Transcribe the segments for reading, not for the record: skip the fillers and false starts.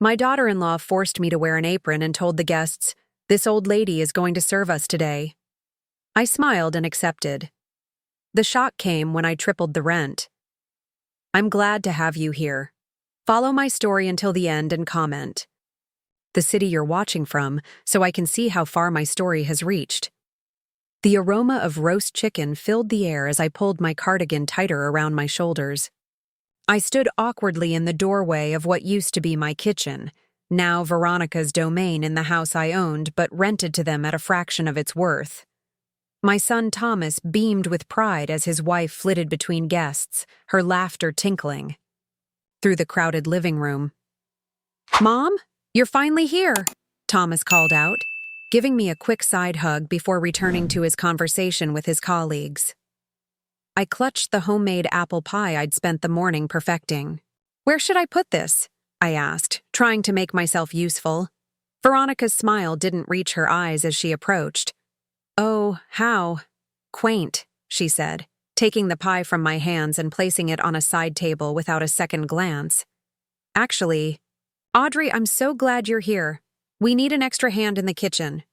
My daughter-in-law forced me to wear an apron and told the guests, "This old lady is going to serve us today." I smiled and accepted. The shock came when I tripled the rent. I'm glad to have you here. Follow my story until the end and comment the city you're watching from so I can see how far my story has reached. The aroma of roast chicken filled the air as I pulled my cardigan tighter around my shoulders. I stood awkwardly in the doorway of what used to be my kitchen, now Veronica's domain in the house I owned but rented to them at a fraction of its worth. My son Thomas beamed with pride as his wife flitted between guests, her laughter tinkling through the crowded living room. "Mom, you're finally here," Thomas called out, giving me a quick side hug before returning to his conversation with his colleagues. I clutched the homemade apple pie I'd spent the morning perfecting. "Where should I put this?" I asked, trying to make myself useful. Veronica's smile didn't reach her eyes as she approached. "Oh, how quaint," she said, taking the pie from my hands and placing it on a side table without a second glance. "Actually, Audrey, I'm so glad you're here. We need an extra hand in the kitchen."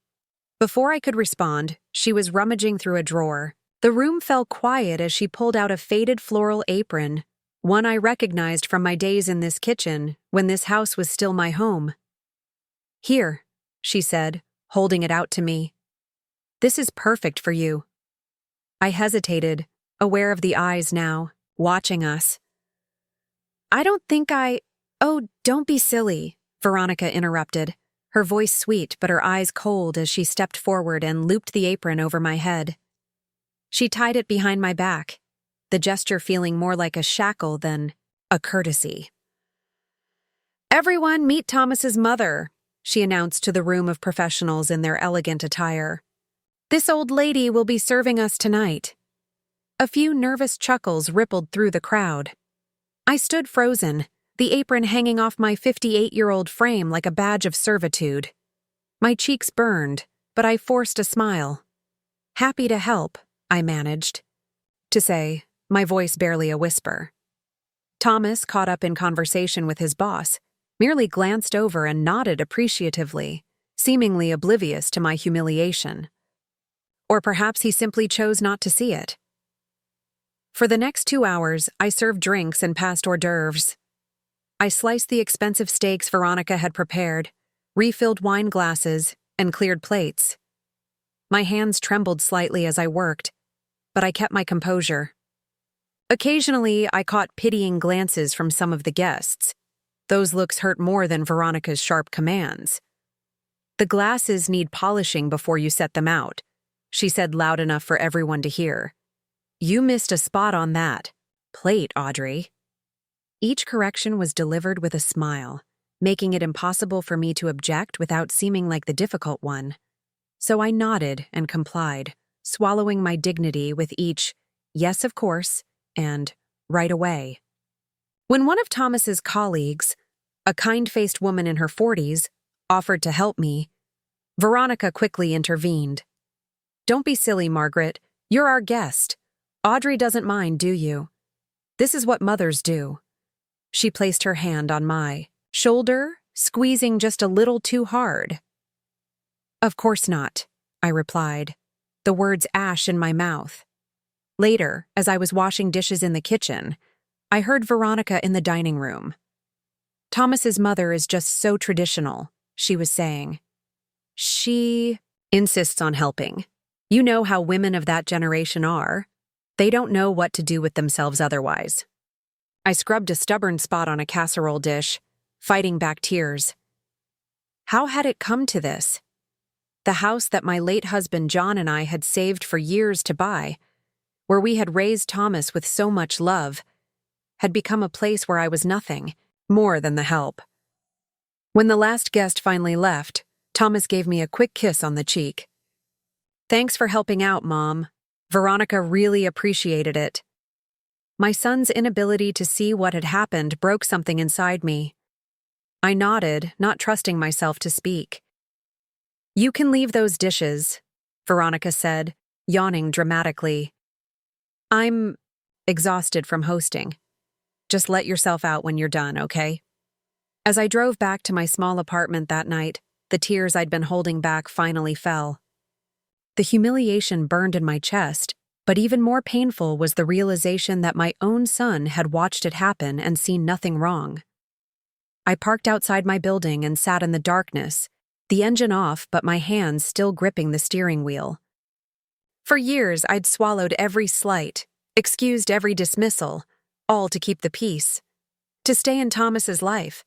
Before I could respond, she was rummaging through a drawer. The room fell quiet as she pulled out a faded floral apron, one I recognized from my days in this kitchen when this house was still my home. "Here," she said, holding it out to me. "This is perfect for you." I hesitated, aware of the eyes now, watching us. "I don't think Oh, don't be silly," Veronica interrupted, her voice sweet but her eyes cold as she stepped forward and looped the apron over my head. She tied it behind my back, the gesture feeling more like a shackle than a courtesy. "Everyone, meet Thomas's mother," she announced to the room of professionals in their elegant attire. "This old lady will be serving us tonight." A few nervous chuckles rippled through the crowd. I stood frozen, the apron hanging off my 58-year-old frame like a badge of servitude. My cheeks burned, but I forced a smile. "Happy to help," I managed to say, my voice barely a whisper. Thomas, caught up in conversation with his boss, merely glanced over and nodded appreciatively, seemingly oblivious to my humiliation. Or perhaps he simply chose not to see it. For the next 2 hours, I served drinks and passed hors d'oeuvres. I sliced the expensive steaks Veronica had prepared, refilled wine glasses, and cleared plates. My hands trembled slightly as I worked, but I kept my composure. Occasionally, I caught pitying glances from some of the guests. Those looks hurt more than Veronica's sharp commands. "The glasses need polishing before you set them out," she said loud enough for everyone to hear. "You missed a spot on that plate, Audrey." Each correction was delivered with a smile, making it impossible for me to object without seeming like the difficult one. So I nodded and complied, swallowing my dignity with each "yes, of course," and "right away." When one of Thomas's colleagues, a kind-faced woman in her 40s, offered to help me, Veronica quickly intervened. "Don't be silly, Margaret. You're our guest. Audrey doesn't mind, do you? This is what mothers do." She placed her hand on my shoulder, squeezing just a little too hard. "Of course not," I replied, the words ash in my mouth. Later, as I was washing dishes in the kitchen, I heard Veronica in the dining room. "Thomas's mother is just so traditional," she was saying. "She insists on helping. You know how women of that generation are. They don't know what to do with themselves otherwise." I scrubbed a stubborn spot on a casserole dish, fighting back tears. How had it come to this? The house that my late husband John and I had saved for years to buy, where we had raised Thomas with so much love, had become a place where I was nothing more than the help. When the last guest finally left, Thomas gave me a quick kiss on the cheek. "Thanks for helping out, Mom. Veronica really appreciated it." My son's inability to see what had happened broke something inside me. I nodded, not trusting myself to speak. "You can leave those dishes," Veronica said, yawning dramatically. "I'm exhausted from hosting. Just let yourself out when you're done, okay?" As I drove back to my small apartment that night, the tears I'd been holding back finally fell. The humiliation burned in my chest, but even more painful was the realization that my own son had watched it happen and seen nothing wrong. I parked outside my building and sat in the darkness, the engine off but my hands still gripping the steering wheel. For years, I'd swallowed every slight, excused every dismissal, all to keep the peace, to stay in Thomas's life.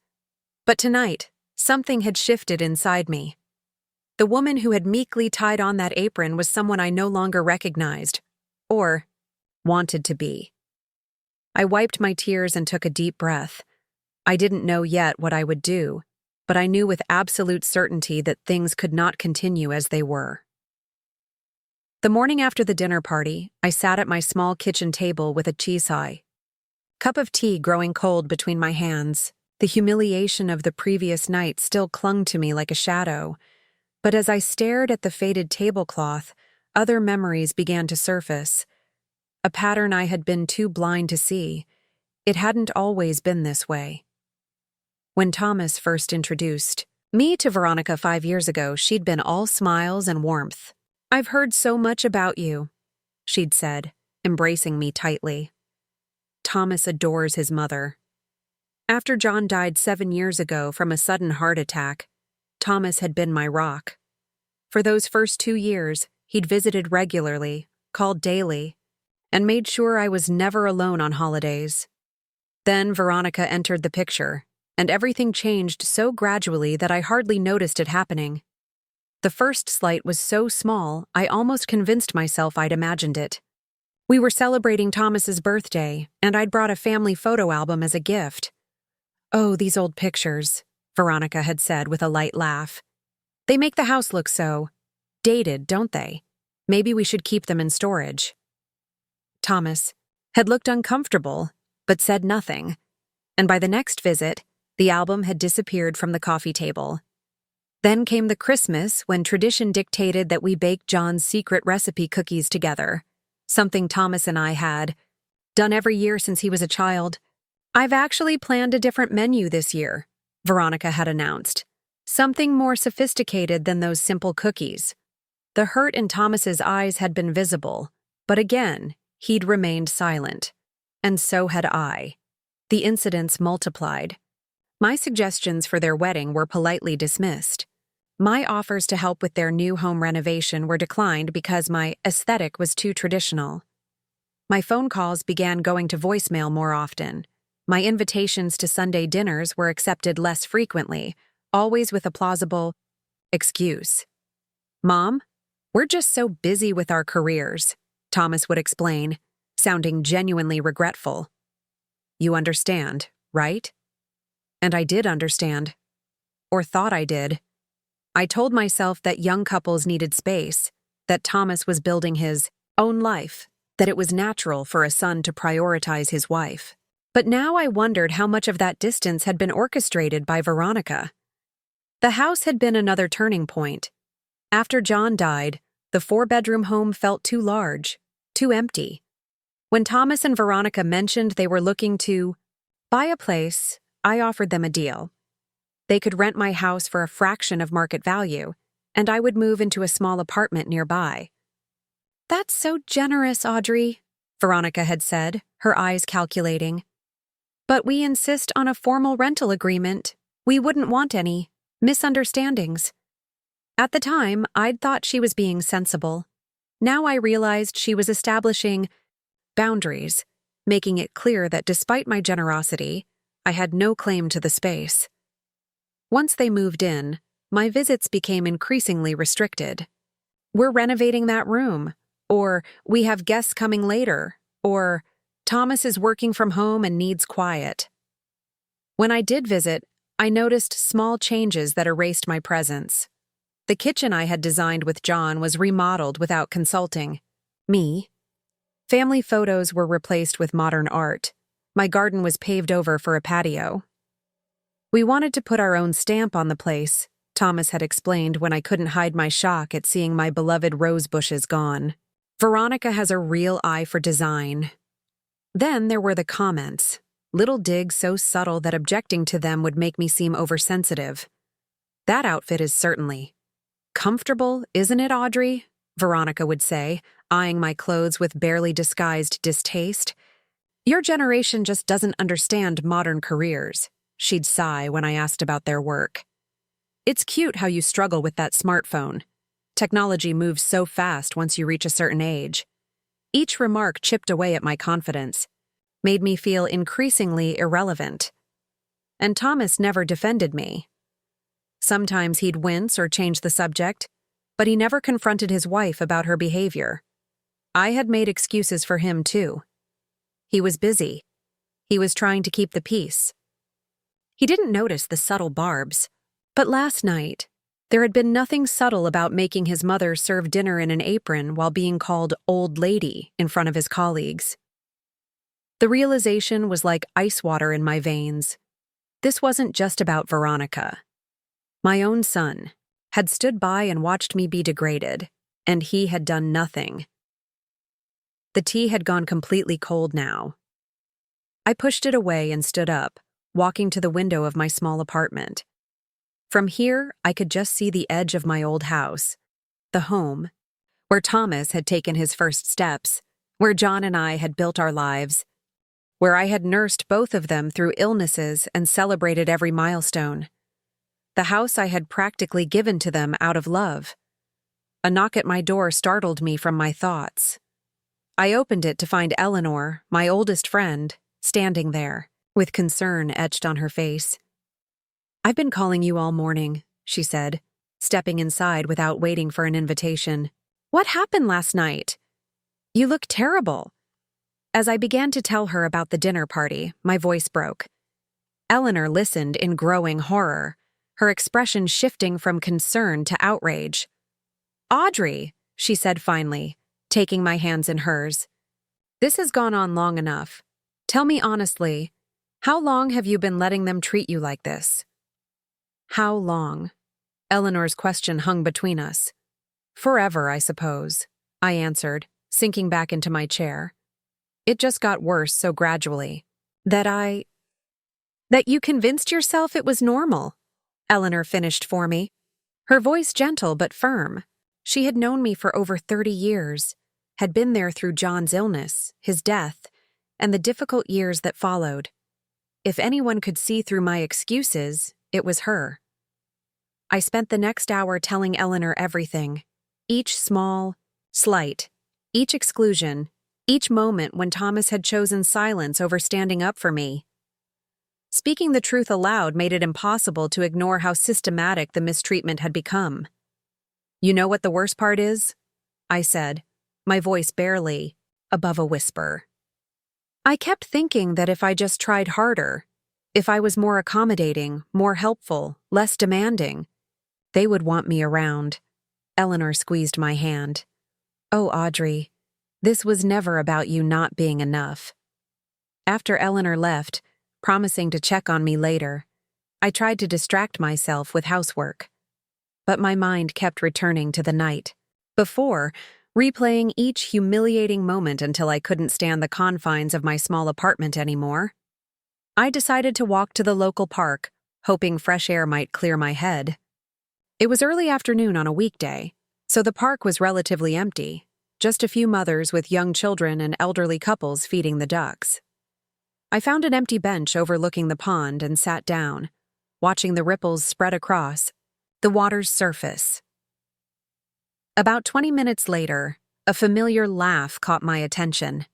But tonight, something had shifted inside me. The woman who had meekly tied on that apron was someone I no longer recognized, or wanted to be. I wiped my tears and took a deep breath. I didn't know yet what I would do, but I knew with absolute certainty that things could not continue as they were. The morning after the dinner party, I sat at my small kitchen table with a cheesehai. Cup of tea growing cold between my hands. The humiliation of the previous night still clung to me like a shadow, but as I stared at the faded tablecloth, other memories began to surface. A pattern I had been too blind to see. It hadn't always been this way. When Thomas first introduced me to Veronica 5 years ago, she'd been all smiles and warmth. "I've heard so much about you," she'd said, embracing me tightly. Thomas adores his mother. After John died 7 years ago from a sudden heart attack, Thomas had been my rock. For those first 2 years, he'd visited regularly, called daily, and made sure I was never alone on holidays. Then Veronica entered the picture, and everything changed so gradually that I hardly noticed it happening. The first slight was so small, I almost convinced myself I'd imagined it. We were celebrating Thomas's birthday, and I'd brought a family photo album as a gift. "Oh, these old pictures," Veronica had said with a light laugh. "They make the house look so dated, don't they? Maybe we should keep them in storage." Thomas had looked uncomfortable, but said nothing, and by the next visit, the album had disappeared from the coffee table. Then came the Christmas when tradition dictated that we bake John's secret recipe cookies together, something Thomas and I had done every year since he was a child. "I've actually planned a different menu this year," Veronica had announced. "Something more sophisticated than those simple cookies." The hurt in Thomas's eyes had been visible, but again, he'd remained silent. And so had I. The incidents multiplied. My suggestions for their wedding were politely dismissed. My offers to help with their new home renovation were declined because my aesthetic was too traditional. My phone calls began going to voicemail more often. My invitations to Sunday dinners were accepted less frequently, always with a plausible excuse. "Mom, we're just so busy with our careers," Thomas would explain, sounding genuinely regretful. "You understand, right?" And I did understand. Or thought I did. I told myself that young couples needed space, that Thomas was building his own life, that it was natural for a son to prioritize his wife. But now I wondered how much of that distance had been orchestrated by Veronica. The house had been another turning point. After John died, the 4-bedroom home felt too large, too empty. When Thomas and Veronica mentioned they were looking to buy a place, I offered them a deal. They could rent my house for a fraction of market value, and I would move into a small apartment nearby. "That's so generous, Audrey," Veronica had said, her eyes calculating. "But we insist on a formal rental agreement. We wouldn't want any misunderstandings." At the time, I'd thought she was being sensible. Now I realized she was establishing boundaries, making it clear that despite my generosity, I had no claim to the space. Once they moved in, my visits became increasingly restricted. "We're renovating that room," or "we have guests coming later," or "Thomas is working from home and needs quiet." When I did visit, I noticed small changes that erased my presence. The kitchen I had designed with John was remodeled without consulting me. Family photos were replaced with modern art. My garden was paved over for a patio. "We wanted to put our own stamp on the place," Thomas had explained when I couldn't hide my shock at seeing my beloved rose bushes gone. "Veronica has a real eye for design." Then there were the comments. little digs so subtle that objecting to them would make me seem oversensitive. That outfit is certainly comfortable, isn't it, Audrey? Veronica would say, eyeing my clothes with barely disguised distaste. Your generation just doesn't understand modern careers, she'd sigh when I asked about their work. It's cute how you struggle with that smartphone. Technology moves so fast once you reach a certain age. Each remark chipped away at my confidence, made me feel increasingly irrelevant. And Thomas never defended me. Sometimes he'd wince or change the subject, but he never confronted his wife about her behavior. I had made excuses for him, too. He was busy. He was trying to keep the peace. He didn't notice the subtle barbs. But last night, there had been nothing subtle about making his mother serve dinner in an apron while being called old lady in front of his colleagues. The realization was like ice water in my veins. This wasn't just about Veronica. My own son had stood by and watched me be degraded, and he had done nothing. The tea had gone completely cold now. I pushed it away and stood up, walking to the window of my small apartment. From here, I could just see the edge of my old house, the home, where Thomas had taken his first steps, where John and I had built our lives, where I had nursed both of them through illnesses and celebrated every milestone. The house I had practically given to them out of love. A knock at my door startled me from my thoughts. I opened it to find Eleanor, my oldest friend, standing there, with concern etched on her face. I've been calling you all morning, she said, stepping inside without waiting for an invitation. What happened last night? You look terrible. As I began to tell her about the dinner party, my voice broke. Eleanor listened in growing horror, her expression shifting from concern to outrage. Audrey, she said finally, taking my hands in hers. This has gone on long enough. Tell me honestly, how long have you been letting them treat you like this? How long? Eleanor's question hung between us. Forever, I suppose, I answered, sinking back into my chair. It just got worse so gradually. That you convinced yourself it was normal, Eleanor finished for me, her voice gentle but firm. She had known me for over 30 years, had been there through John's illness, his death, and the difficult years that followed. If anyone could see through my excuses, it was her. I spent the next hour telling Eleanor everything, each small, slight, each exclusion, each moment when Thomas had chosen silence over standing up for me. Speaking the truth aloud made it impossible to ignore how systematic the mistreatment had become. You know what the worst part is? I said, my voice barely above a whisper. I kept thinking that if I just tried harder, if I was more accommodating, more helpful, less demanding, they would want me around. Eleanor squeezed my hand. Oh, Audrey, this was never about you not being enough. After Eleanor left, promising to check on me later, I tried to distract myself with housework. But my mind kept returning to the night before, replaying each humiliating moment until I couldn't stand the confines of my small apartment anymore. I decided to walk to the local park, hoping fresh air might clear my head. It was early afternoon on a weekday, so the park was relatively empty, just a few mothers with young children and elderly couples feeding the ducks. I found an empty bench overlooking the pond and sat down, watching the ripples spread across the water's surface. About 20 minutes later, a familiar laugh caught my attention.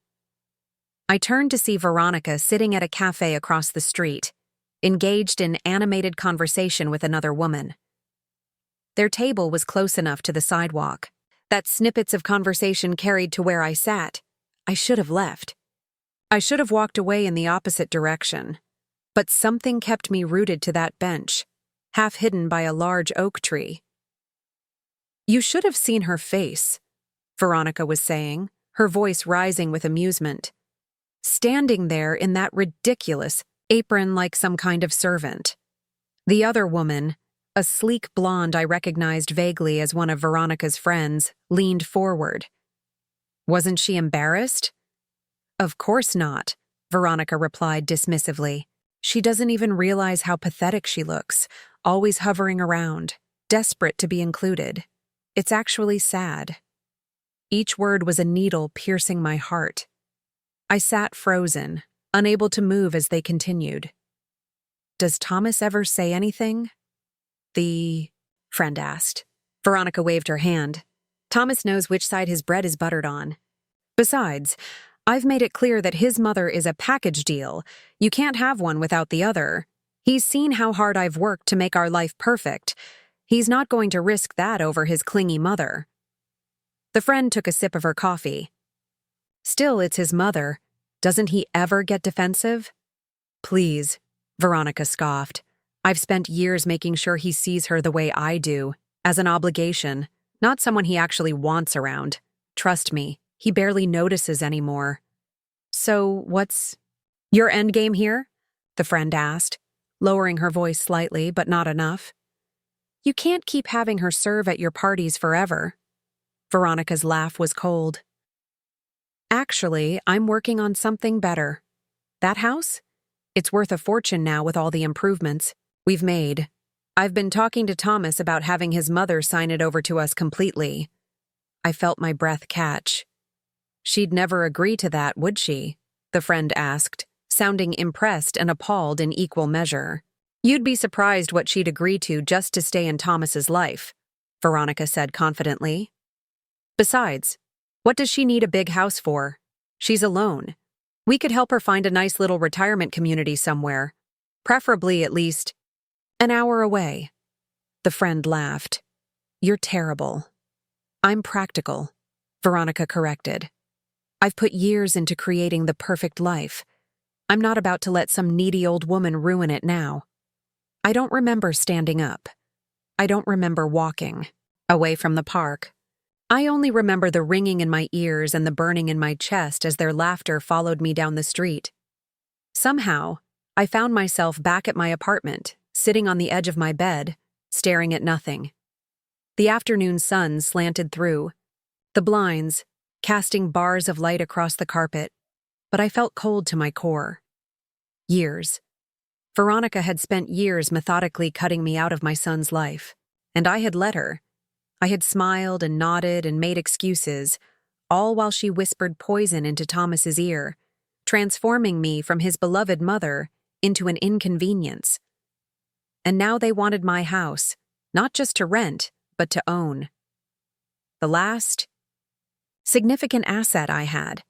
I turned to see Veronica sitting at a cafe across the street, engaged in animated conversation with another woman. Their table was close enough to the sidewalk that snippets of conversation carried to where I sat. I should have left. I should have walked away in the opposite direction. But something kept me rooted to that bench, half hidden by a large oak tree. You should have seen her face, Veronica was saying, her voice rising with amusement. Standing there in that ridiculous apron like some kind of servant. The other woman, a sleek blonde I recognized vaguely as one of Veronica's friends, leaned forward. Wasn't she embarrassed? Of course not, Veronica replied dismissively. She doesn't even realize how pathetic she looks, always hovering around, desperate to be included. It's actually sad. Each word was a needle piercing my heart. I sat frozen, unable to move as they continued. Does Thomas ever say anything? The friend asked. Veronica waved her hand. Thomas knows which side his bread is buttered on. Besides, I've made it clear that his mother is a package deal. You can't have one without the other. He's seen how hard I've worked to make our life perfect. He's not going to risk that over his clingy mother. The friend took a sip of her coffee. Still, it's his mother. Doesn't he ever get defensive? Please, Veronica scoffed. I've spent years making sure he sees her the way I do, as an obligation, not someone he actually wants around. Trust me, he barely notices anymore. So, what's your endgame here? The friend asked, lowering her voice slightly, but not enough. You can't keep having her serve at your parties forever. Veronica's laugh was cold. Actually, I'm working on something better. That house? It's worth a fortune now with all the improvements we've made. I've been talking to Thomas about having his mother sign it over to us completely. I felt my breath catch. She'd never agree to that, would she? The friend asked, sounding impressed and appalled in equal measure. You'd be surprised what she'd agree to just to stay in Thomas's life, Veronica said confidently. Besides, what does she need a big house for? She's alone. We could help her find a nice little retirement community somewhere, preferably at least an hour away. The friend laughed. You're terrible. I'm practical, Veronica corrected. I've put years into creating the perfect life. I'm not about to let some needy old woman ruin it now. I don't remember standing up. I don't remember walking away from the park. I only remember the ringing in my ears and the burning in my chest as their laughter followed me down the street. Somehow, I found myself back at my apartment, sitting on the edge of my bed, staring at nothing. The afternoon sun slanted through, the blinds, casting bars of light across the carpet, but I felt cold to my core. Years. Veronica had spent years methodically cutting me out of my son's life, and I had let her. I had smiled and nodded and made excuses, all while she whispered poison into Thomas's ear, transforming me from his beloved mother into an inconvenience. And now they wanted my house, not just to rent, but to own. The last significant asset I had.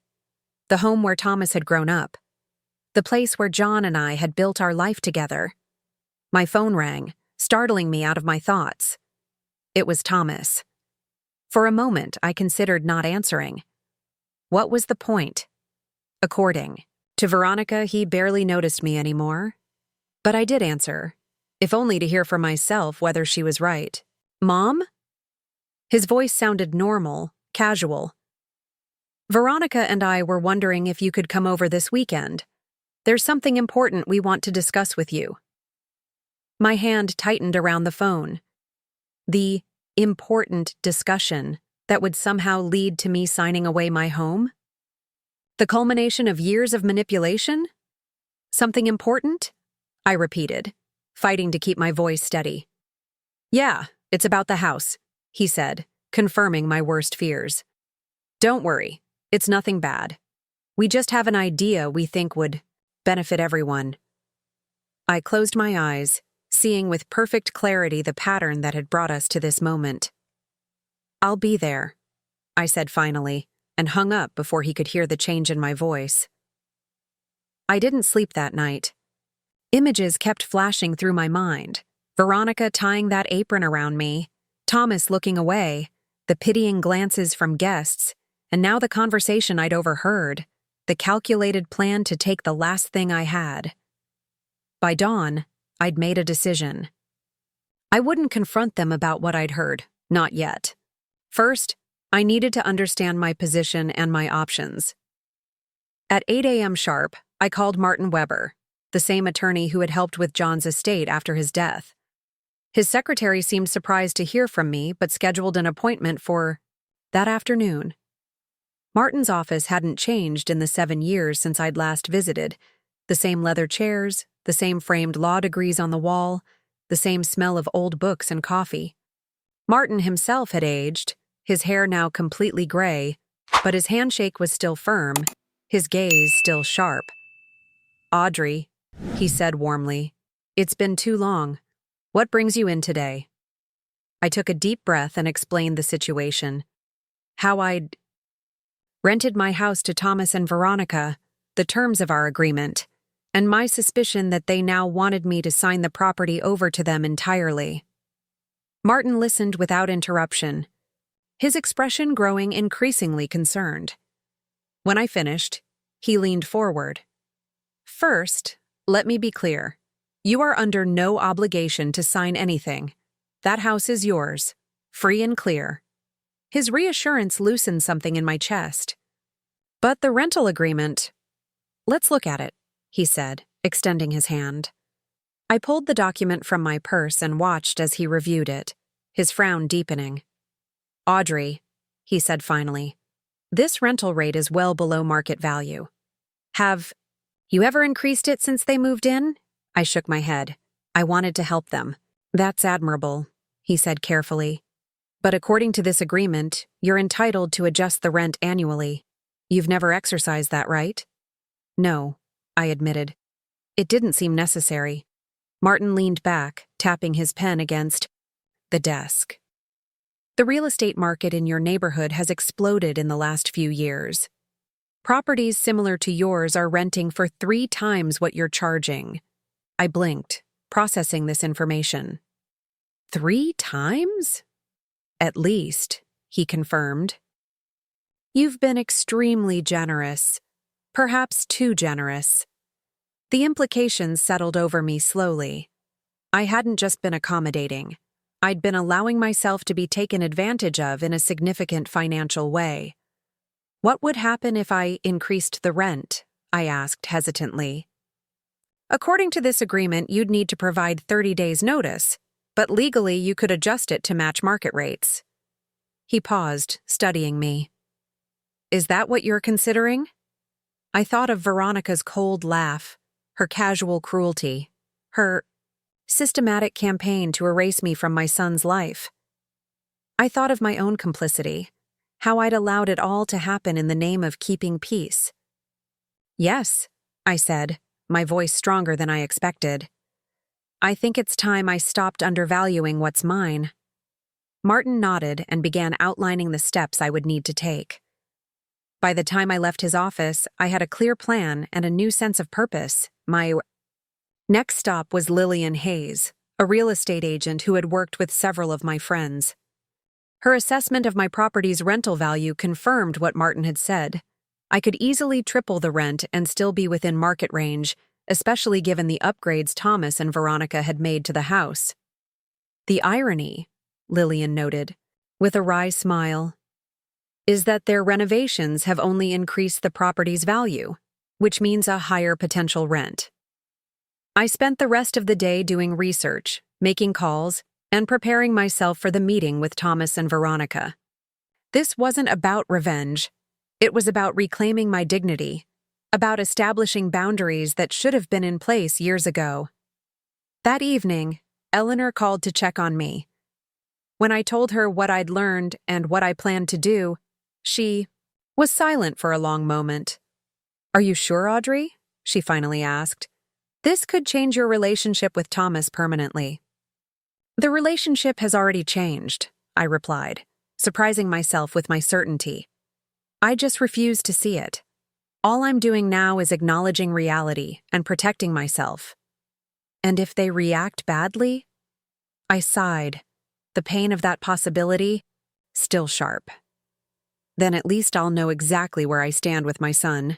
The home where Thomas had grown up. The place where John and I had built our life together. My phone rang, startling me out of my thoughts. It was Thomas. For a moment, I considered not answering. What was the point? According to Veronica, he barely noticed me anymore. But I did answer, if only to hear for myself whether she was right. Mom? His voice sounded normal, casual. Veronica and I were wondering if you could come over this weekend. There's something important we want to discuss with you. My hand tightened around the phone. The important discussion that would somehow lead to me signing away my home? The culmination of years of manipulation? Something important? I repeated, fighting to keep my voice steady. Yeah, it's about the house, he said, confirming my worst fears. Don't worry, it's nothing bad. We just have an idea we think would benefit everyone. I closed my eyes, seeing with perfect clarity the pattern that had brought us to this moment. I'll be there, I said finally, and hung up before he could hear the change in my voice. I didn't sleep that night. Images kept flashing through my mind. Veronica tying that apron around me, Thomas looking away, the pitying glances from guests, and now the conversation I'd overheard, the calculated plan to take the last thing I had. By dawn, I'd made a decision. I wouldn't confront them about what I'd heard, not yet. First, I needed to understand my position and my options. At 8 a.m. sharp, I called Martin Weber, the same attorney who had helped with John's estate after his death. His secretary seemed surprised to hear from me, but scheduled an appointment for that afternoon. Martin's office hadn't changed in the 7 years since I'd last visited. The same leather chairs, the same framed law degrees on the wall, the same smell of old books and coffee. Martin himself had aged, his hair now completely gray, but his handshake was still firm, his gaze still sharp. "Audrey," he said warmly, "it's been too long. What brings you in today?" I took a deep breath and explained the situation. How I'd rented my house to Thomas and Veronica, the terms of our agreement, and my suspicion that they now wanted me to sign the property over to them entirely. Martin listened without interruption, his expression growing increasingly concerned. When I finished, he leaned forward. "First, let me be clear. You are under no obligation to sign anything. That house is yours, free and clear." His reassurance loosened something in my chest. "But the rental agreement—" "Let's look at it," he said, extending his hand. I pulled the document from my purse and watched as he reviewed it, his frown deepening. "Audrey," he said finally, "this rental rate is well below market value. Have you ever increased it since they moved in?" I shook my head. I wanted to help them. "That's admirable," he said carefully. "But according to this agreement, you're entitled to adjust the rent annually. You've never exercised that right?" "No," I admitted. "It didn't seem necessary." Martin leaned back, tapping his pen against the desk. "The real estate market in your neighborhood has exploded in the last few years. Properties similar to yours are renting for 3 times what you're charging." I blinked, processing this information. 3 times? "At least," he confirmed. "You've been extremely generous, perhaps too generous." The implications settled over me slowly. I hadn't just been accommodating. I'd been allowing myself to be taken advantage of in a significant financial way. "What would happen if I increased the rent?" I asked hesitantly. "According to this agreement, you'd need to provide 30 days' notice, but legally you could adjust it to match market rates." He paused, studying me. "Is that what you're considering?" I thought of Veronica's cold laugh, her casual cruelty, her systematic campaign to erase me from my son's life. I thought of my own complicity, how I'd allowed it all to happen in the name of keeping peace. "Yes," I said, my voice stronger than I expected. "I think it's time I stopped undervaluing what's mine." Martin nodded and began outlining the steps I would need to take. By the time I left his office, I had a clear plan and a new sense of purpose. My next stop was Lillian Hayes, a real estate agent who had worked with several of my friends. Her assessment of my property's rental value confirmed what Martin had said. I could easily triple the rent and still be within market range, especially given the upgrades Thomas and Veronica had made to the house. "The irony," Lillian noted, with a wry smile, "is that their renovations have only increased the property's value, which means a higher potential rent." I spent the rest of the day doing research, making calls, and preparing myself for the meeting with Thomas and Veronica. This wasn't about revenge. It was about reclaiming my dignity, about establishing boundaries that should have been in place years ago. That evening, Eleanor called to check on me. When I told her what I'd learned and what I planned to do, she was silent for a long moment. "Are you sure, Audrey?" she finally asked. "This could change your relationship with Thomas permanently." "The relationship has already changed," I replied, surprising myself with my certainty. "I just refuse to see it. All I'm doing now is acknowledging reality and protecting myself." "And if they react badly?" I sighed, the pain of that possibility still sharp. "Then at least I'll know exactly where I stand with my son."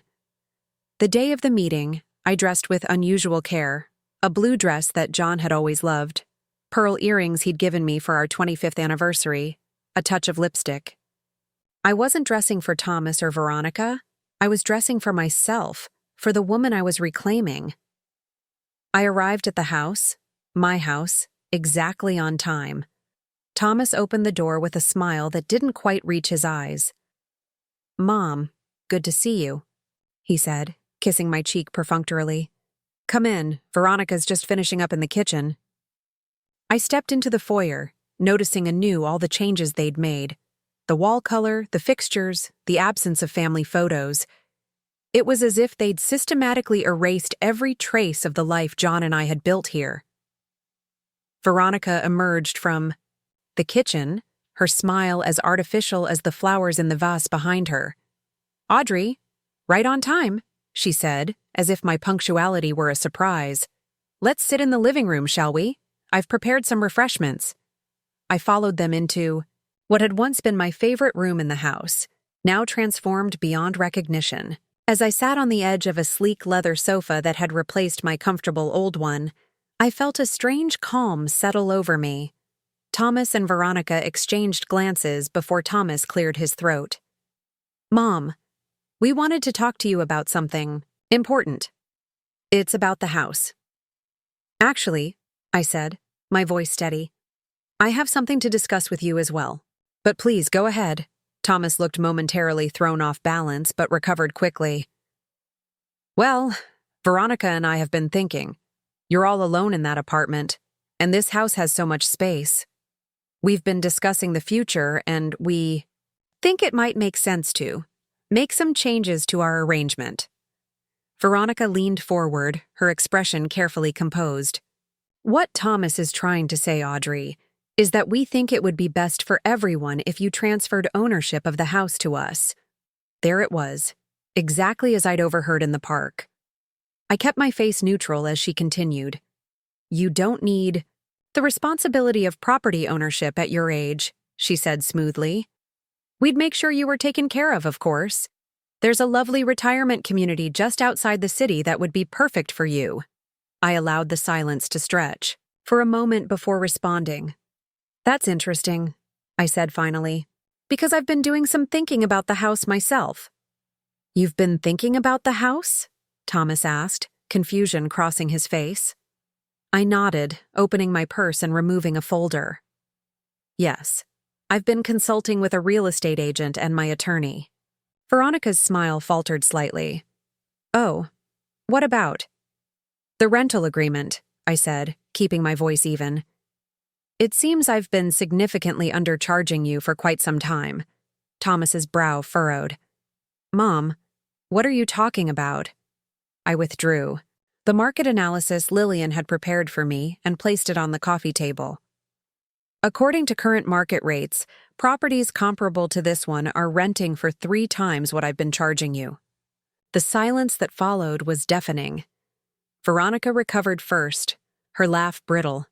The day of the meeting, I dressed with unusual care, a blue dress that John had always loved, pearl earrings he'd given me for our 25th anniversary, a touch of lipstick. I wasn't dressing for Thomas or Veronica. I was dressing for myself, for the woman I was reclaiming. I arrived at the house, my house, exactly on time. Thomas opened the door with a smile that didn't quite reach his eyes. Mom, good to see you, he said, kissing my cheek perfunctorily. Come in, Veronica's just finishing up in the kitchen. I stepped into the foyer, noticing anew all the changes they'd made. The wall color, the fixtures, the absence of family photos. It was as if they'd systematically erased every trace of the life John and I had built here. Veronica emerged from the kitchen, her smile as artificial as the flowers in the vase behind her. Audrey, right on time, she said, as if my punctuality were a surprise. Let's sit in the living room, shall we? I've prepared some refreshments. I followed them into what had once been my favorite room in the house, now transformed beyond recognition. As I sat on the edge of a sleek leather sofa that had replaced my comfortable old one, I felt a strange calm settle over me. Thomas and Veronica exchanged glances before Thomas cleared his throat. Mom, we wanted to talk to you about something important. It's about the house. Actually, I said, my voice steady, I have something to discuss with you as well. But please, go ahead. Thomas looked momentarily thrown off balance, but recovered quickly. Well, Veronica and I have been thinking. You're all alone in that apartment, and this house has so much space. We've been discussing the future, and we think it might make sense to make some changes to our arrangement. Veronica leaned forward, her expression carefully composed. What Thomas is trying to say, Audrey, is that we think it would be best for everyone if you transferred ownership of the house to us. There it was, exactly as I'd overheard in the park. I kept my face neutral as she continued. You don't need the responsibility of property ownership at your age, she said smoothly. We'd make sure you were taken care of course. There's a lovely retirement community just outside the city that would be perfect for you. I allowed the silence to stretch for a moment before responding. That's interesting, I said finally, because I've been doing some thinking about the house myself. You've been thinking about the house? Thomas asked, confusion crossing his face. I nodded, opening my purse and removing a folder. Yes, I've been consulting with a real estate agent and my attorney. Veronica's smile faltered slightly. Oh, what about? The rental agreement, I said, keeping my voice even. It seems I've been significantly undercharging you for quite some time. Thomas's brow furrowed. Mom, what are you talking about? I withdrew. The market analysis Lillian had prepared for me and placed it on the coffee table. According to current market rates, properties comparable to this one are renting for 3 times what I've been charging you. The silence that followed was deafening. Veronica recovered first, her laugh brittle.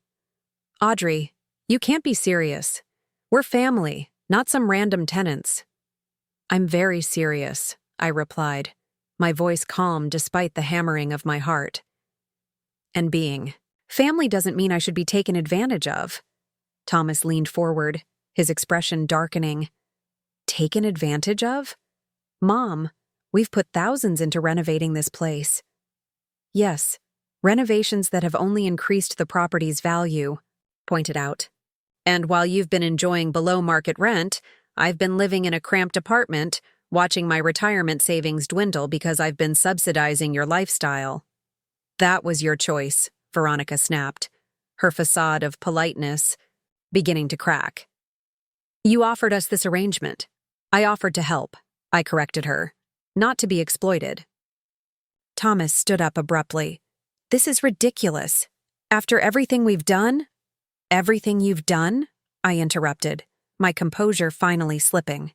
Audrey, you can't be serious. We're family, not some random tenants. I'm very serious, I replied, my voice calm despite the hammering of my heart. And being family doesn't mean I should be taken advantage of. Thomas leaned forward, his expression darkening. Taken advantage of? Mom, we've put thousands into renovating this place. Yes, renovations that have only increased the property's value, pointed out. And while you've been enjoying below-market rent, I've been living in a cramped apartment, watching my retirement savings dwindle because I've been subsidizing your lifestyle. That was your choice, Veronica snapped, her facade of politeness beginning to crack. You offered us this arrangement. I offered to help, I corrected her, not to be exploited. Thomas stood up abruptly. This is ridiculous. After everything we've done? Everything you've done? I interrupted, my composure finally slipping.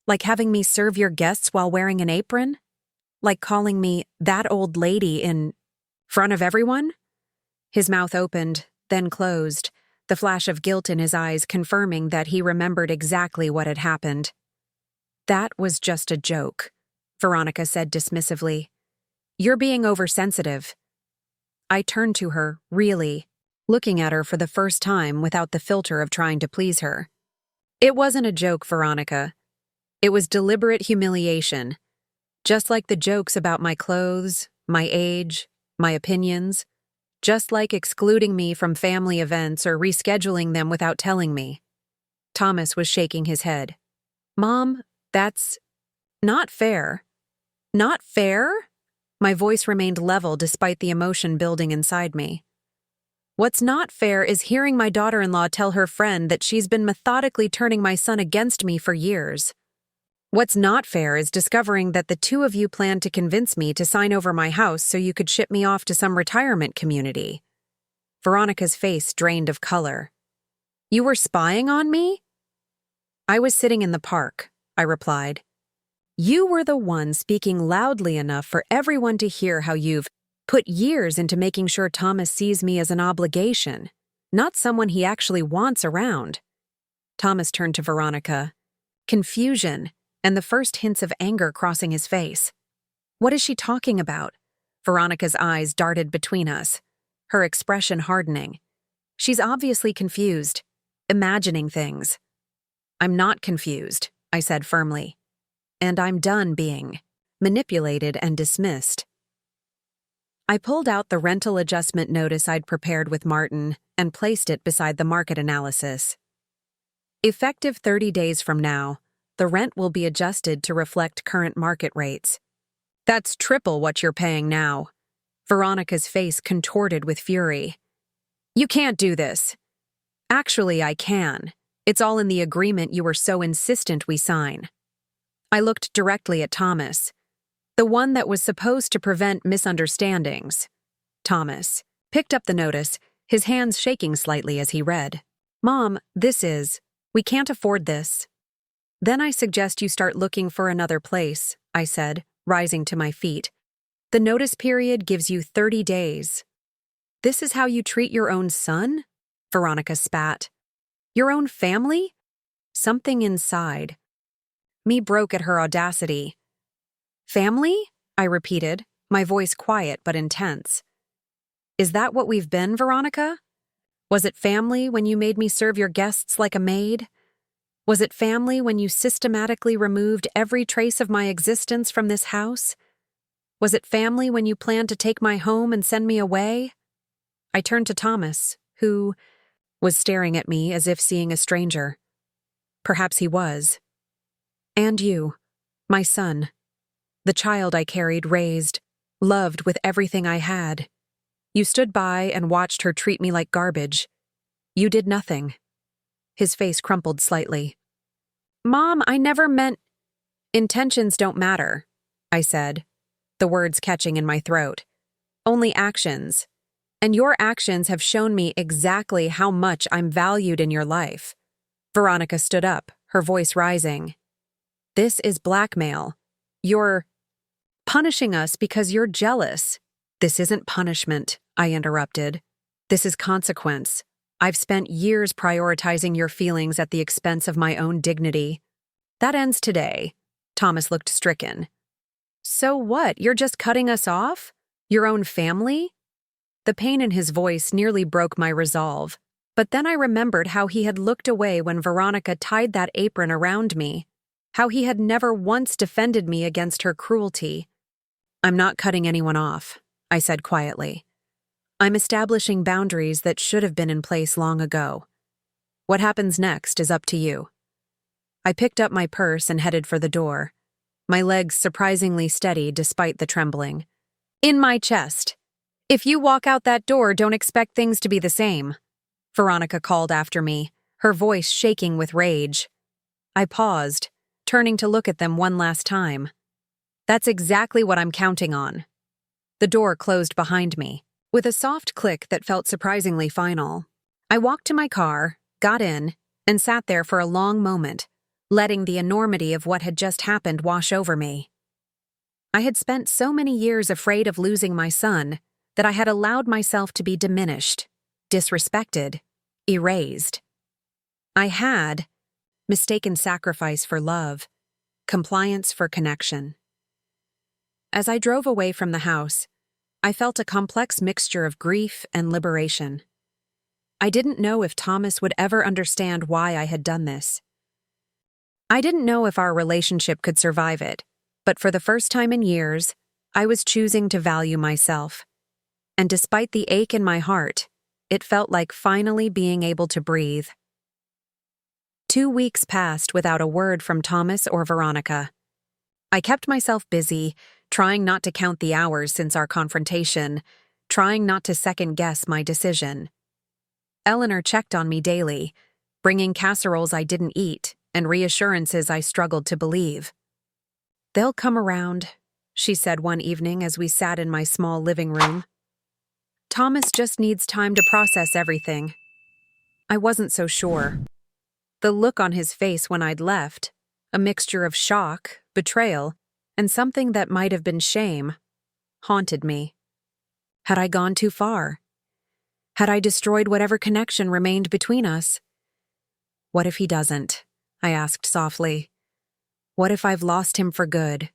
Like having me serve your guests while wearing an apron? Like calling me that old lady in front of everyone? His mouth opened, then closed, the flash of guilt in his eyes confirming that he remembered exactly what had happened. That was just a joke, Veronica said dismissively. You're being oversensitive. I turned to her, really, looking at her for the first time without the filter of trying to please her. It wasn't a joke, Veronica. It was deliberate humiliation. Just like the jokes about my clothes, my age, my opinions. Just like excluding me from family events or rescheduling them without telling me. Thomas was shaking his head. Mom, that's... Not fair. Not fair? My voice remained level despite the emotion building inside me. What's not fair is hearing my daughter-in-law tell her friend that she's been methodically turning my son against me for years. What's not fair is discovering that the two of you planned to convince me to sign over my house so you could ship me off to some retirement community. Veronica's face drained of color. You were spying on me? I was sitting in the park, I replied. You were the one speaking loudly enough for everyone to hear how you've put years into making sure Thomas sees me as an obligation, not someone he actually wants around. Thomas turned to Veronica, confusion and the first hints of anger crossing his face. What is she talking about? Veronica's eyes darted between us, her expression hardening. She's obviously confused, imagining things. I'm not confused, I said firmly. And I'm done being manipulated and dismissed. I pulled out the rental adjustment notice I'd prepared with Martin and placed it beside the market analysis. Effective 30 days from now, the rent will be adjusted to reflect current market rates. That's triple what you're paying now. Veronica's face contorted with fury. You can't do this. Actually, I can. It's all in the agreement you were so insistent we sign. I looked directly at Thomas, the one that was supposed to prevent misunderstandings. Thomas picked up the notice, his hands shaking slightly as he read. Mom, we can't afford this. Then I suggest you start looking for another place, I said, rising to my feet. The notice period gives you 30 days. This is how you treat your own son? Veronica spat. Your own family? Something inside me broke at her audacity. Family? I repeated, my voice quiet but intense. Is that what we've been, Veronica? Was it family when you made me serve your guests like a maid? Was it family when you systematically removed every trace of my existence from this house? Was it family when you planned to take my home and send me away? I turned to Thomas, who was staring at me as if seeing a stranger. Perhaps he was. And you, my son, the child I carried, raised, loved with everything I had. You stood by and watched her treat me like garbage. You did nothing. His face crumpled slightly. Mom, I never meant— Intentions don't matter, I said, the words catching in my throat. Only actions. And your actions have shown me exactly how much I'm valued in your life. Veronica stood up, her voice rising. This is blackmail. You're punishing us because you're jealous. This isn't punishment, I interrupted. This is consequence. I've spent years prioritizing your feelings at the expense of my own dignity. That ends today. Thomas looked stricken. So what? You're just cutting us off? Your own family? The pain in his voice nearly broke my resolve, but then I remembered how he had looked away when Veronica tied that apron around me, how he had never once defended me against her cruelty. I'm not cutting anyone off, I said quietly. I'm establishing boundaries that should have been in place long ago. What happens next is up to you. I picked up my purse and headed for the door, my legs surprisingly steady despite the trembling. In my chest. If you walk out that door, don't expect things to be the same. Veronica called after me, her voice shaking with rage. I paused, turning to look at them one last time. That's exactly what I'm counting on. The door closed behind me, with a soft click that felt surprisingly final. I walked to my car, got in, and sat there for a long moment, letting the enormity of what had just happened wash over me. I had spent so many years afraid of losing my son that I had allowed myself to be diminished, disrespected, erased. I had mistaken sacrifice for love, compliance for connection. As I drove away from the house, I felt a complex mixture of grief and liberation. I didn't know if Thomas would ever understand why I had done this. I didn't know if our relationship could survive it, but for the first time in years, I was choosing to value myself. And despite the ache in my heart, it felt like finally being able to breathe. 2 weeks passed without a word from Thomas or Veronica. I kept myself busy, trying not to count the hours since our confrontation, trying not to second-guess my decision. Eleanor checked on me daily, bringing casseroles I didn't eat and reassurances I struggled to believe. "They'll come around," she said one evening as we sat in my small living room. "Thomas just needs time to process everything." I wasn't so sure. The look on his face when I'd left, a mixture of shock, betrayal, and something that might have been shame, haunted me. Had I gone too far? Had I destroyed whatever connection remained between us? "What if he doesn't?" I asked softly. "What if I've lost him for good?"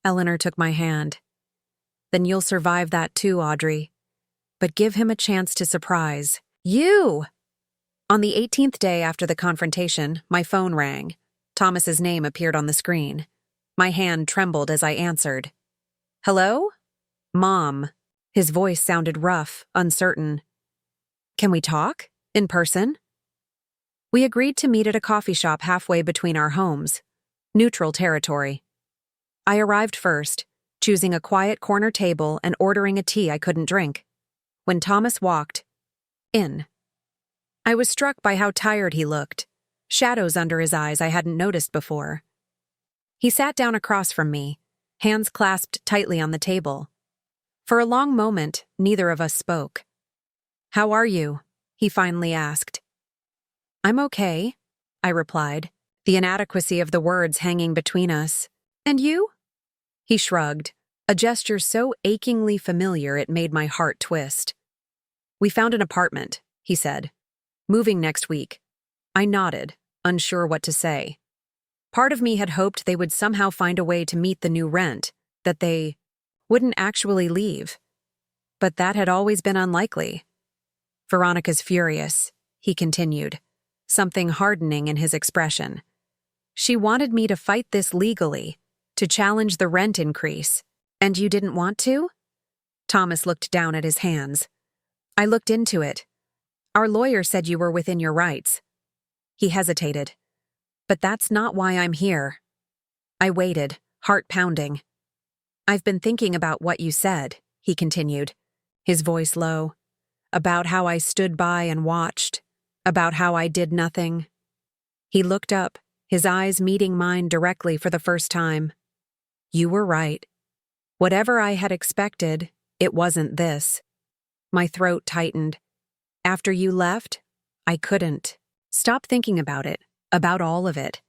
Eleanor took my hand. "Then you'll survive that too, Audrey. But give him a chance to surprise you." On the 18th day after the confrontation, my phone rang. Thomas's name appeared on the screen. My hand trembled as I answered. "Hello? Mom." His voice sounded rough, uncertain. "Can we talk? In person?" We agreed to meet at a coffee shop halfway between our homes. Neutral territory. I arrived first, choosing a quiet corner table and ordering a tea I couldn't drink. When Thomas walked in, I was struck by how tired he looked, shadows under his eyes I hadn't noticed before. He sat down across from me, hands clasped tightly on the table. For a long moment, neither of us spoke. "How are you?" he finally asked. "I'm okay," I replied, the inadequacy of the words hanging between us. "And you?" He shrugged, a gesture so achingly familiar it made my heart twist. "We found an apartment," he said. "Moving next week." I nodded, unsure what to say. Part of me had hoped they would somehow find a way to meet the new rent, that they wouldn't actually leave. But that had always been unlikely. "Veronica's furious," he continued, something hardening in his expression. "She wanted me to fight this legally, to challenge the rent increase. And you didn't want to?" Thomas looked down at his hands. "I looked into it. Our lawyer said you were within your rights." He hesitated. "But that's not why I'm here." I waited, heart pounding. "I've been thinking about what you said," he continued, his voice low. "About how I stood by and watched. About how I did nothing." He looked up, his eyes meeting mine directly for the first time. "You were right. Whatever I had expected, it wasn't this." My throat tightened. "After you left, I couldn't stop thinking about it, about all of it.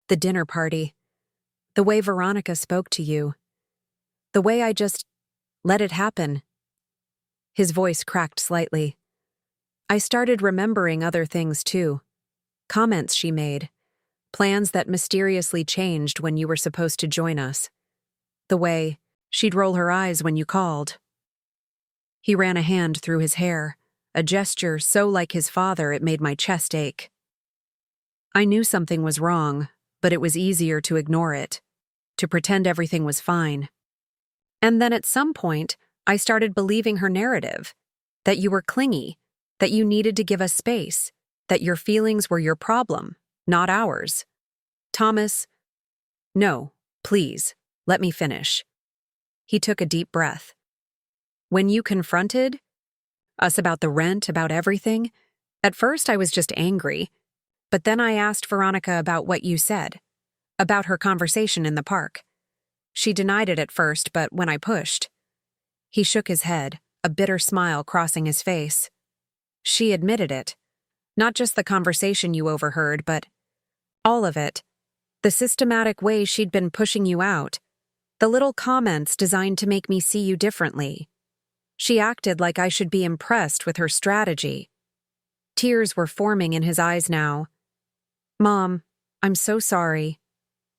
The dinner party. The way Veronica spoke to you. The way I just let it happen." His voice cracked slightly. I started remembering other things too. Comments she made. Plans that mysteriously changed when you were supposed to join us. The way she'd roll her eyes when you called. He ran a hand through his hair, a gesture so like his father it made my chest ache. I knew something was wrong, but it was easier to ignore it, to pretend everything was fine. And then at some point, I started believing her narrative, that you were clingy, that you needed to give us space, that your feelings were your problem, not ours. "Thomas, no, please, let me finish." He took a deep breath. "When you confronted us about the rent, about everything, at first I was just angry, but then I asked Veronica about what you said, about her conversation in the park. She denied it at first, but when I pushed..." He shook his head, a bitter smile crossing his face. "She admitted it. Not just the conversation you overheard, but all of it. The systematic way she'd been pushing you out. The little comments designed to make me see you differently. She acted like I should be impressed with her strategy." Tears were forming in his eyes now. "Mom, I'm so sorry.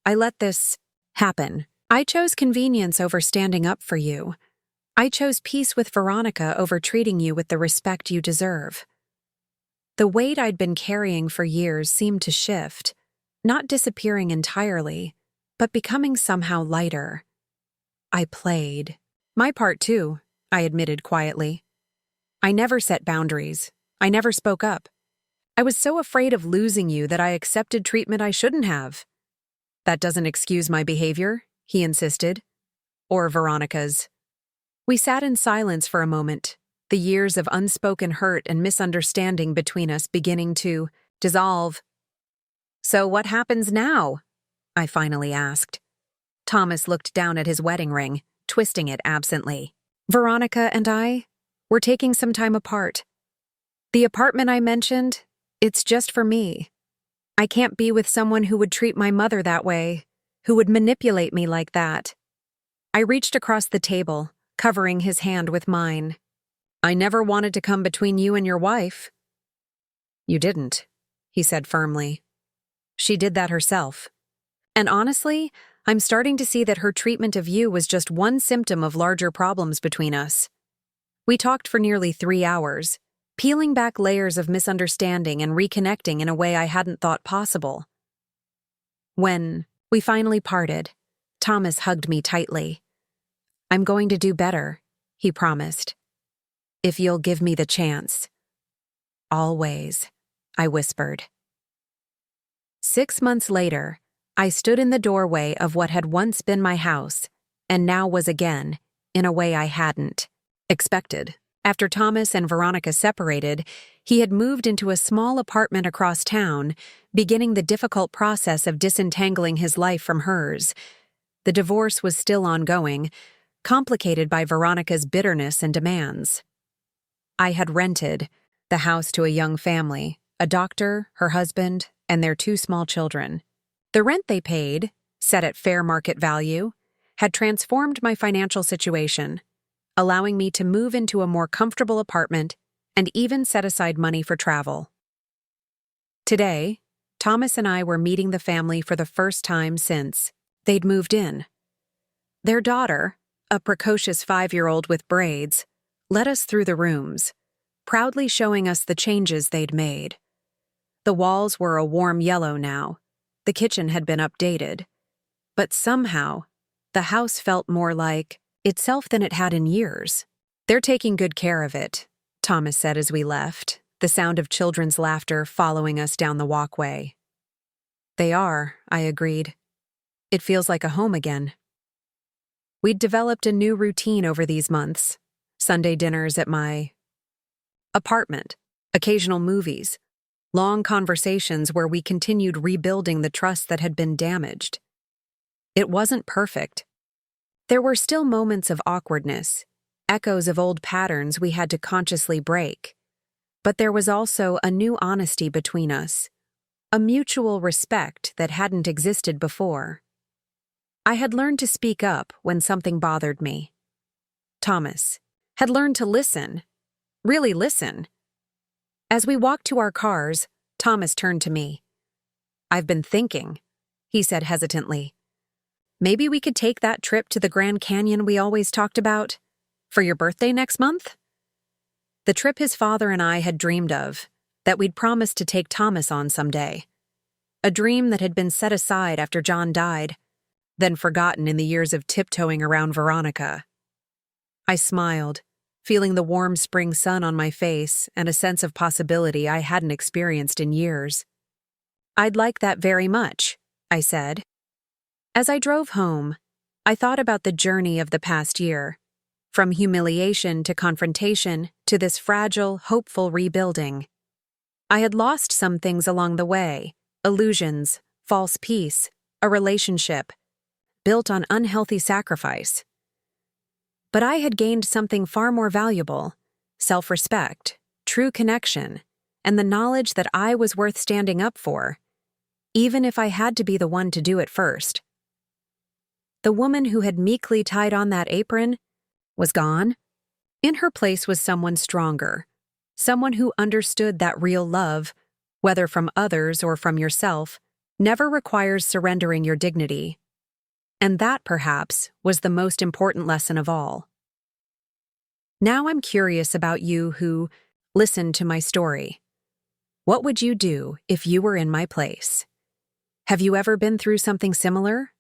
I let this happen. I chose convenience over standing up for you. I chose peace with Veronica over treating you with the respect you deserve." The weight I'd been carrying for years seemed to shift, not disappearing entirely, but becoming somehow lighter. I played my part too, I admitted quietly. I never set boundaries. I never spoke up. I was so afraid of losing you that I accepted treatment I shouldn't have. "That doesn't excuse my behavior," he insisted. Or Veronica's. We sat in silence for a moment, the years of unspoken hurt and misunderstanding between us beginning to dissolve. "So what happens now?" I finally asked. Thomas looked down at his wedding ring, twisting it absently. "Veronica and I, we're taking some time apart. The apartment I mentioned, it's just for me. I can't be with someone who would treat my mother that way, who would manipulate me like that." I reached across the table, covering his hand with mine. "I never wanted to come between you and your wife." "You didn't," he said firmly. "She did that herself. And honestly, I'm starting to see that her treatment of you was just one symptom of larger problems between us." We talked for nearly 3 hours, peeling back layers of misunderstanding and reconnecting in a way I hadn't thought possible. When we finally parted, Thomas hugged me tightly. "I'm going to do better," he promised. "If you'll give me the chance." "Always," I whispered. 6 months later, I stood in the doorway of what had once been my house, and now was again, in a way I hadn't expected. After Thomas and Veronica separated, he had moved into a small apartment across town, beginning the difficult process of disentangling his life from hers. The divorce was still ongoing, complicated by Veronica's bitterness and demands. I had rented the house to a young family, a doctor, her husband, and their 2 small children. The rent they paid, set at fair market value, had transformed my financial situation, allowing me to move into a more comfortable apartment and even set aside money for travel. Today, Thomas and I were meeting the family for the first time since they'd moved in. Their daughter, a precocious 5-year-old with braids, led us through the rooms, proudly showing us the changes they'd made. The walls were a warm yellow now. The kitchen had been updated. But somehow, the house felt more like itself than it had in years. "They're taking good care of it," Thomas said as we left, the sound of children's laughter following us down the walkway. "They are," I agreed. "It feels like a home again." We'd developed a new routine over these months. Sunday dinners at my apartment, occasional movies, long conversations where we continued rebuilding the trust that had been damaged. It wasn't perfect. There were still moments of awkwardness, echoes of old patterns we had to consciously break. But there was also a new honesty between us, a mutual respect that hadn't existed before. I had learned to speak up when something bothered me. Thomas had learned to listen, really listen. As we walked to our cars, Thomas turned to me. "I've been thinking," he said hesitantly. "Maybe we could take that trip to the Grand Canyon we always talked about, for your birthday next month?" The trip his father and I had dreamed of, that we'd promised to take Thomas on someday. A dream that had been set aside after John died, then forgotten in the years of tiptoeing around Veronica. I smiled, feeling the warm spring sun on my face and a sense of possibility I hadn't experienced in years. "I'd like that very much," I said. As I drove home, I thought about the journey of the past year, from humiliation to confrontation to this fragile, hopeful rebuilding. I had lost some things along the way, illusions, false peace, a relationship, built on unhealthy sacrifice. But I had gained something far more valuable: self-respect, true connection, and the knowledge that I was worth standing up for, even if I had to be the one to do it first. The woman who had meekly tied on that apron was gone. In her place was someone stronger, someone who understood that real love, whether from others or from yourself, never requires surrendering your dignity. And that, perhaps, was the most important lesson of all. Now I'm curious about you who listened to my story. What would you do if you were in my place? Have you ever been through something similar?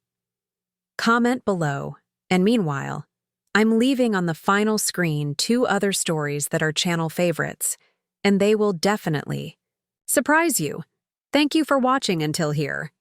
Comment below, and meanwhile, I'm leaving on the final screen 2 other stories that are channel favorites, and they will definitely surprise you. Thank you for watching until here.